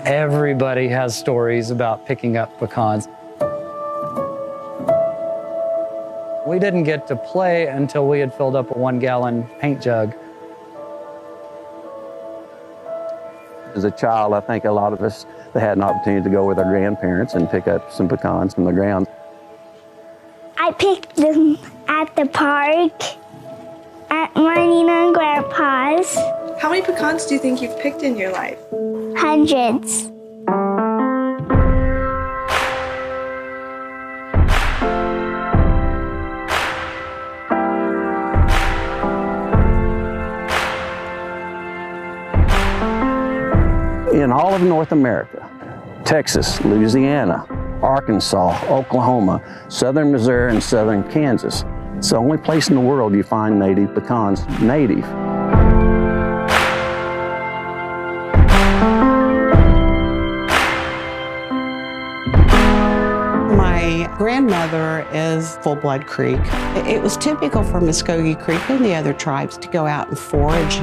Everybody has stories about picking up pecans. We didn't get to play until we had filled up a 1-gallon paint jug. As a child, I think a lot of us had an opportunity to go with our grandparents and pick up some pecans from the ground. I picked them at the park, at my Nina and Grandpa's. How many pecans do you think you've picked in your life? Hundreds. In all of North America, Texas, Louisiana, Arkansas, Oklahoma, southern Missouri, and southern Kansas, it's the only place in the world you find native pecans native. My grandmother is full-blood Creek. It was typical for Muskogee Creek and the other tribes to go out and forage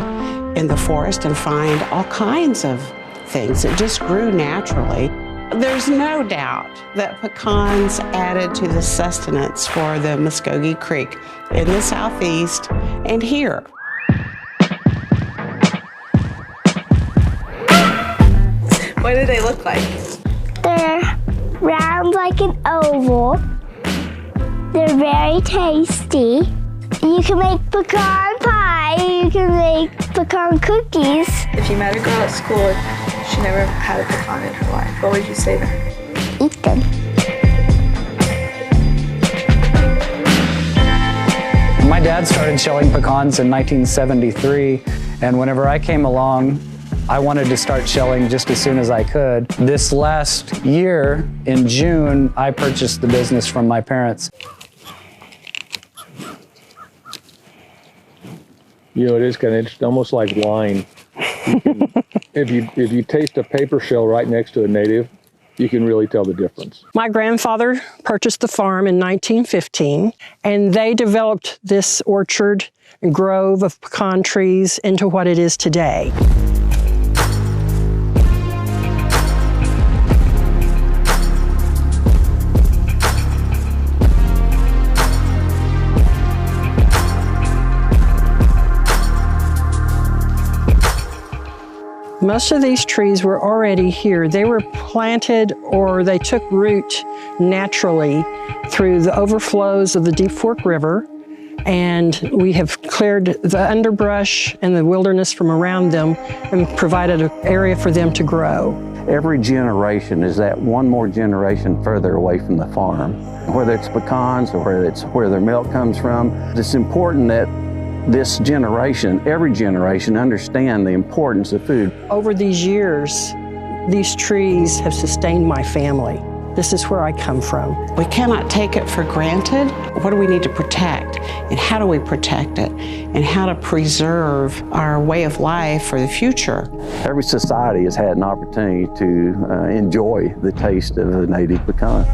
in the forest and find all kinds of things. It just grew naturally. There's no doubt that pecans added to the sustenance for the Muskogee Creek in the southeast and here. What do they look like? They're round like an oval. They're very tasty. You can make pecan pie. You can make pecan cookies. If you met a girl at school, she never had a pecan in her life, what would you say to her? Eat them. My dad started shelling pecans in 1973, and whenever I came along, I wanted to start shelling just as soon as I could. This last year, in June, I purchased the business from my parents. You know, it is kind of interesting, almost like wine. If you taste a paper shell right next to a native, you can really tell the difference. My grandfather purchased the farm in 1915, and they developed this orchard and grove of pecan trees into what it is today. Most of these trees were already here. They were planted or they took root naturally through the overflows of the Deep Fork River, and we have cleared the underbrush and the wilderness from around them and provided an area for them to grow. Every generation is that one more generation further away from the farm. Whether it's pecans or whether it's where their milk comes from, it's important that this generation, every generation, understand the importance of food. Over these years, these trees have sustained my family. This is where I come from. We cannot take it for granted. What do we need to protect? And how do we protect it? And how to preserve our way of life for the future? Every society has had an opportunity to enjoy the taste of a native pecan.